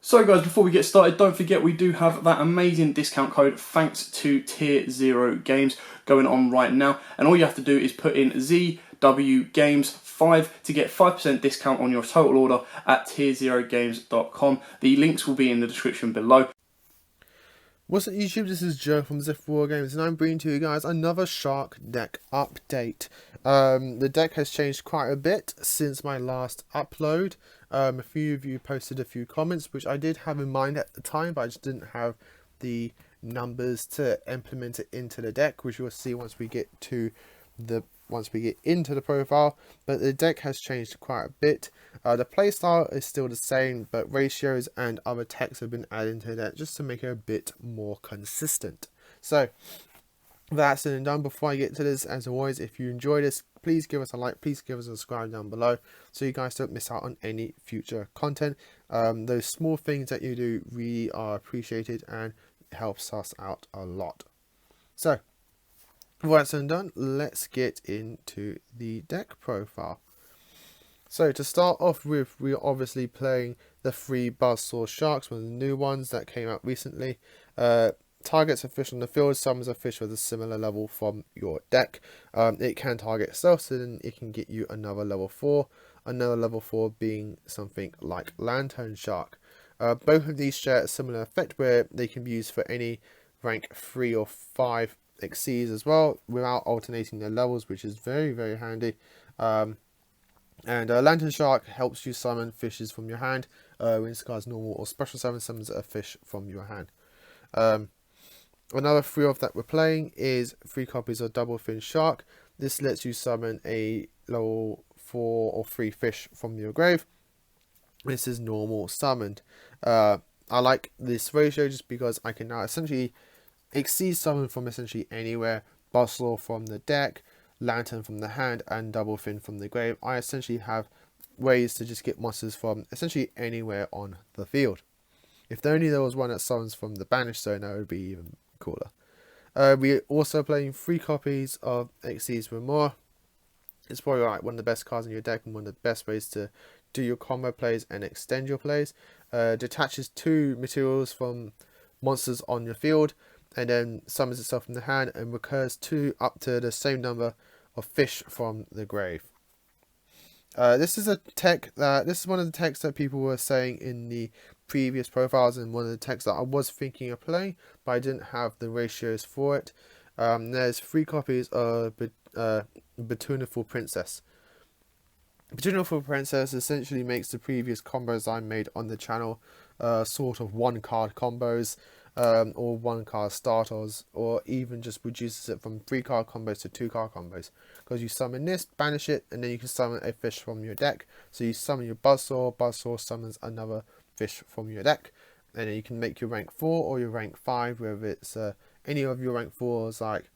So guys, before we get started, don't forget we do have that amazing discount code thanks to Tier 0 Games going on right now. And all you have to do is put in ZW Games 5 to get 5% discount on your total order at tier0games.com. The links will be in the description below. What's up YouTube, this is Joe from YUGIOH Games and I'm bringing to you guys another Shark deck update. The deck has changed quite a bit since my last upload. A few of you posted a few comments which I did have in mind at the time, but I just didn't have the numbers to implement it into the deck, which you'll see once we get into the profile. But the deck has changed quite a bit. The playstyle is still the same, but ratios and other text have been added to that just to make it a bit more consistent. So that's it and done. Before I get to this, as always, if you enjoy this, please give us a like, please give us a subscribe down below so you guys don't miss out on any future content. Those small things that you do really are appreciated and helps us out a lot. So with that and done, let's get into the deck profile. So to start off with, we're obviously playing the 3 Buzzsaw Sharks, one of the new ones that came out recently. Targets a fish on the field, summons a fish with a similar level from your deck. It can target itself, so then it can get you another level 4. Another level 4 being something like Lantern Shark. Both of these share a similar effect where they can be used for any rank 3 or 5 exceeds as well, without alternating their levels, which is very, very handy. And Lantern Shark helps you summon fishes from your hand. When this card's normal or special summons a fish from your hand. Another 3 of that we're playing is 3 copies of Double Fin Shark. This lets you summon a level 4 or 3 fish from your grave. This is normal summoned. I like this ratio just because I can now essentially exceed summon from essentially anywhere. Buzzsaw from the deck, Lantern from the hand, and Double Fin from the grave. I essentially have ways to just get monsters from essentially anywhere on the field. If only there was one that summons from the banished zone, that would be even cooler. We're also playing 3 copies of Exceeds with More. It's probably like one of the best cards in your deck and one of the best ways to do your combo plays and extend your plays. Detaches 2 materials from monsters on your field, and then summons itself from the hand and recurs 2 up to the same number of fish from the grave. This is one of the techs that people were saying in the previous profiles, and one of the techs that I was thinking of playing, but I didn't have the ratios for it. There's 3 copies of Betuniful Princess. Betuniful Princess essentially makes the previous combos I made on the channel sort of 1-card combos, or 1-card starters, or even just reduces it from 3-card combos to 2-card combos. Because you summon this, banish it, and then you can summon a fish from your deck. So you summon your Buzzsaw summons another fish from your deck, and then you can make your rank 4 or your rank 5, whether it's any of your rank 4s like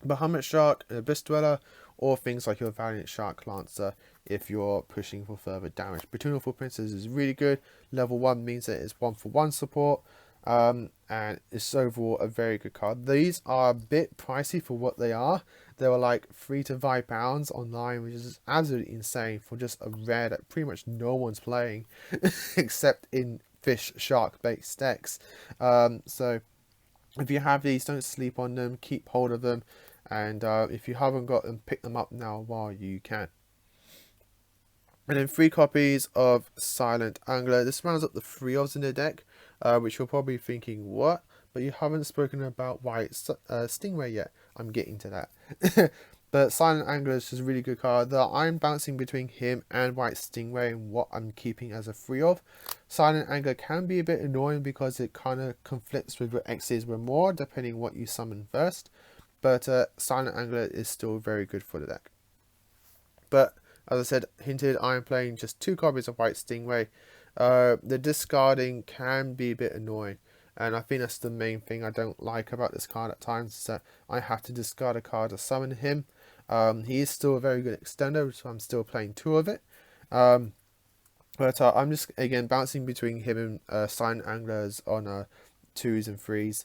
Bahamut Shark, Abyss Dweller, or things like your Valiant Shark Lancer if you're pushing for further damage. Betuniful Princess is really good. Level 1 means that it's 1-for-1 support, and it's overall a very good card. These are a bit pricey for what they are. They were like £3 to £5 online, which is absolutely insane for just a rare that pretty much no one's playing except in fish shark based decks. So if you have these, don't sleep on them, keep hold of them, and if you haven't got them, pick them up now while you can. And then 3 copies of Silent Angler. This rounds up the 3 ofs in the deck, which you're probably thinking, what? But you haven't spoken about White Stingray yet. I'm getting to that. But Silent Angler is just a really good card. I'm bouncing between him and White Stingray and what I'm keeping as a 3 of. Silent Angler can be a bit annoying because it kind of conflicts with your X's with more, depending what you summon first. But Silent Angler is still very good for the deck. But as I said, hinted, I am playing just 2 copies of White Stingray. The discarding can be a bit annoying, and I think that's the main thing I don't like about this card at times, is that I have to discard a card to summon him. He is still a very good extender, so I'm still playing 2 of it. But I'm just, again, bouncing between him and Silent Anglers on 2s and 3s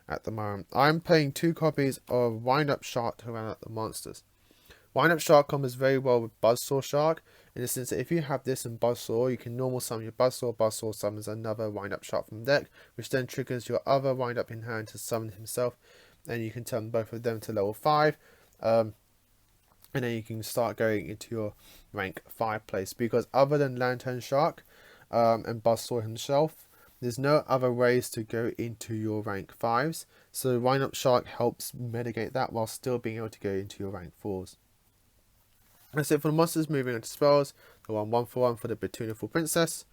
at the moment. I'm playing 2 copies of Wind Up Shark to round out the monsters. Wind Up Shark combos very well with Buzzsaw Shark, in the sense that if you have this in Buzzsaw, you can normal summon your Buzzsaw. Buzzsaw summons another wind-up shark from the deck, which then triggers your other wind-up in hand to summon himself, and you can turn both of them to level 5. And then you can start going into your rank 5 place, because other than Lantern Shark and Buzzsaw himself, there's no other ways to go into your rank 5s. So Wind Up Shark helps mitigate that while still being able to go into your rank 4s. That's it for the monsters. Moving on to spells. The 1/1 for the Betuneful Princess.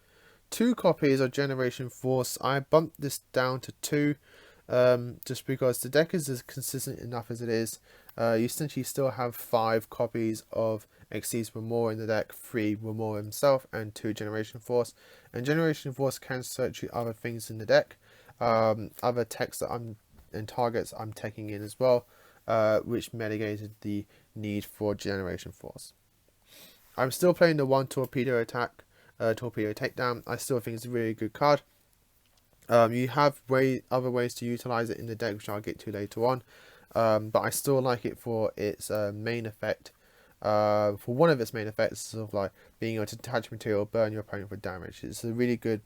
2 copies of Generation Force. I bumped this down to 2 just because the deck is as consistent enough as it is. You essentially still have 5 copies of Xyz Remor in the deck, 3 Remor himself, and 2 Generation Force. And Generation Force can search you other things in the deck, other techs and targets I'm taking in as well, which mitigated the need for Generation Force. I'm still playing the 1 Torpedo Attack, Torpedo Takedown. I still think it's a really good card. You have other ways to utilize it in the deck, which I'll get to later on. But I still like it for its main effect. For one of its main effects, sort of like being able to detach material, burn your opponent for damage. It's a really good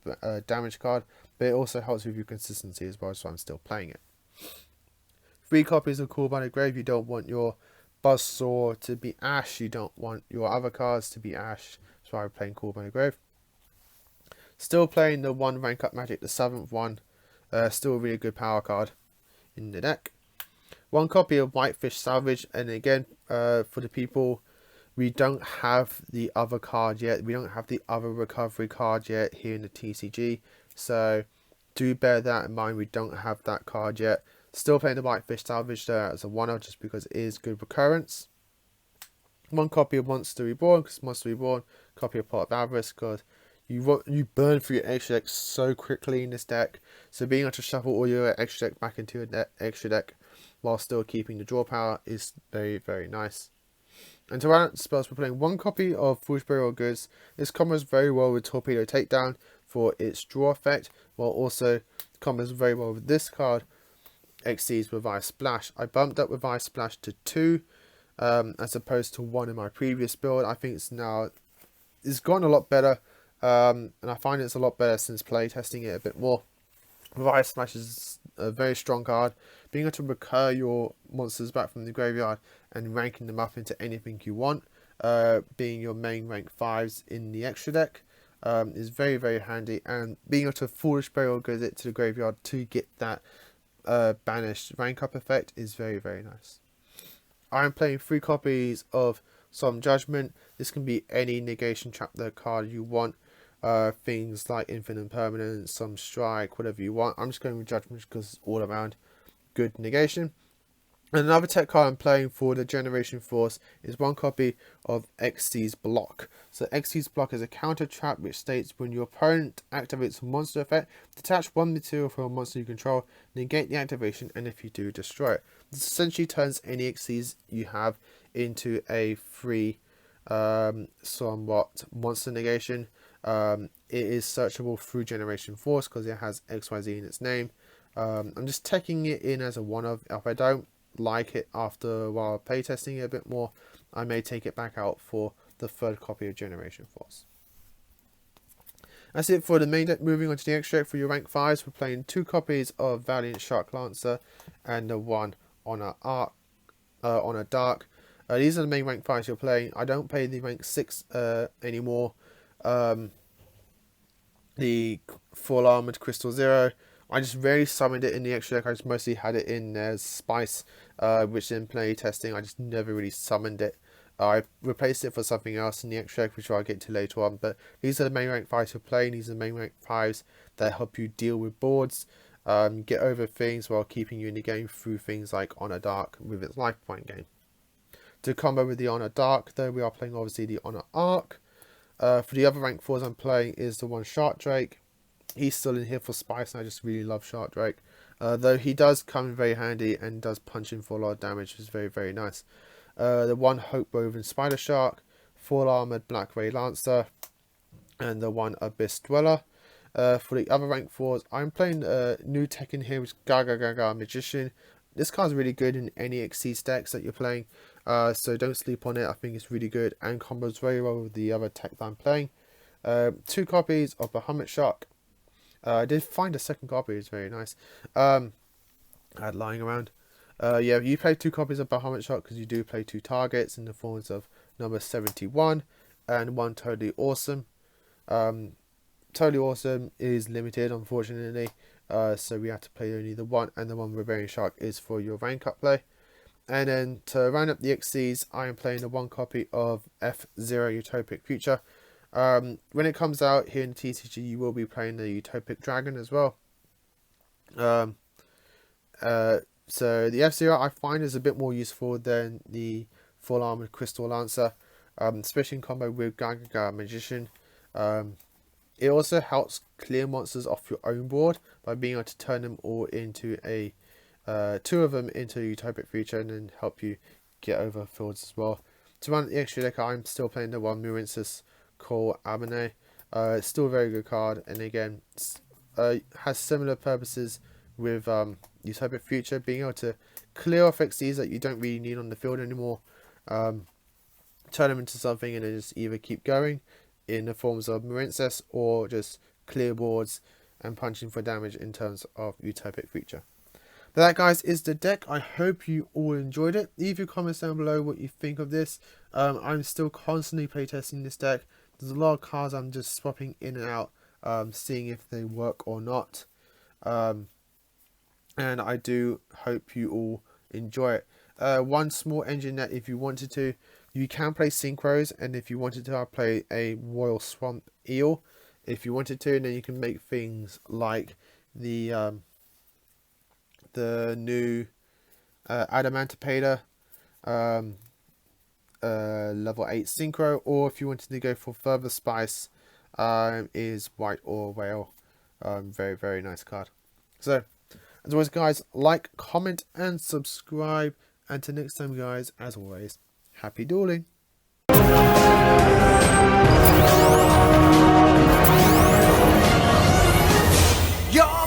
damage card, but it also helps with your consistency as well, so I'm still playing it. 3 copies of Call by the Grave. You don't want your Buzzsaw to be Ash, you don't want your other cards to be Ash, so I'm playing Call by the Grave. Still playing the 1 rank up magic, the 7th one. Still a really good power card in the deck. 1 copy of Whitefish Salvage, and again, for the people, we don't have the other card yet. We don't have the other recovery card yet here in the TCG, so do bear that in mind. We don't have that card yet. Still playing the Whitefish Salvage there as a 1-0 just because it is good recurrence. 1 copy of Monster Reborn, because Monster Reborn, copy of Pot of Avarice, because you burn through your extra deck so quickly in this deck. So being able to shuffle all your extra deck back into your extra deck while still keeping the draw power is very, very nice. And to round out the spells, we're playing 1 copy of Foolish Burial Goods. This combos very well with Torpedo Takedown for its draw effect, while also combos very well with this card, Xyz Revive Splash. I bumped up Revive Splash to 2 as opposed to 1 in my previous build. I think it's gotten a lot better, and I find it's a lot better since playtesting it a bit more. Revive Splash is a very strong card. Being able to recur your monsters back from the graveyard and ranking them up into anything you want, being your main rank 5s in the extra deck, is very, very handy. And being able to Foolish Burial Goods it to the graveyard to get that banished rank up effect is very, very nice. I am playing 3 copies of Solemn Judgment. This can be any negation chapter card you want. Things like Infinite Permanence, some Strike, whatever you want. I'm just going with Judgment because it's all around good negation. And another tech card I'm playing for the Generation Force is 1 copy of Xyz Block. So Xyz Block is a counter trap which states when your opponent activates a monster effect, detach 1 material from a monster you control, negate the activation, and if you do, destroy it. This essentially turns any Xyz you have into a free somewhat monster negation. It is searchable through Generation Force because it has XYZ in its name. I'm just taking it in as a 1-of. If I don't like it after a while playtesting it a bit more, I may take it back out for the 3rd copy of Generation Force. That's it for the main deck. Moving on to the extra deck for your rank 5s, we're playing 2 copies of Valiant Shark Lancer and the 1 on a Dark. These are the main rank 5s you're playing. I don't play the rank 6 anymore. The Full Armored Crystal Zero, I just rarely summoned it in the extra deck. I just mostly had it in as Spice, which in play testing I just never really summoned it. I replaced it for something else in the extra deck, which I'll get to later on. But these are the main rank 5s you're playing. These are the main rank 5s that help you deal with boards, get over things while keeping you in the game through things like Honor Dark with its life point gain. To combo with the Honor Dark, though, we are playing obviously the Honor Arc. For the other rank 4s I'm playing is the 1 Shark Drake. He's still in here for Spice, and I just really love Shark Drake. Though he does come in very handy and does punch in for a lot of damage, which is very, very nice. The 1 Hope Woven Spider Shark, Full Armored Black Ray Lancer, and the 1 Abyss Dweller. For the other rank 4s, I'm playing new tech in here, which is Gaga Magician. This card's really good in any Xyz decks that you're playing. So don't sleep on it. I think it's really good and combos very well with the other tech that I'm playing. 2 copies of YUGIOH Shark. I did find a second copy. It's very nice. I had lying around. Yeah, you play 2 copies of YUGIOH Shark because you do play 2 targets in the forms of number 71 and 1 Totally Awesome. Totally Awesome is limited, unfortunately. So we have to play only the 1, and the 1 Barbarian Shark is for your rank up play. And then to round up the XCs, I am playing the 1 copy of F-Zero Utopic Future. When it comes out here in the TCG, you will be playing the Utopic Dragon as well. So the F-Zero I find is a bit more useful than the Full Armored Crystal Lancer, especially in combo with Gagaga Magician. It also helps clear monsters off your own board by being able to turn them all into a 2 of them into Utopic Future and then help you get over fields as well. To run the extra deck, I'm still playing the 1 Murinsis Call Abone. It's still a very good card, and again, has similar purposes with Utopic Future, being able to clear off XCs that you don't really need on the field anymore, turn them into something, and then just either keep going in the forms of Murinsis or just clear boards and punching for damage in terms of Utopic Future. But that, guys, is the deck. I hope you all enjoyed it. Leave your comments down below what you think of this. I'm still constantly playtesting this deck. There's a lot of cards I'm just swapping in and out, seeing if they work or not. And I do hope you all enjoy it. One small engine that if you wanted to, you can play Synchros, and if you wanted to, I'll play a Royal Swamp Eel. If you wanted to, and then you can make things like the new Adamantipator, level 8 Synchro, or if you wanted to go for further spice, is White Ore Whale. Very, very nice card. So, as always, guys, like, comment, and subscribe. Until next time, guys, as always, happy dueling. Yo!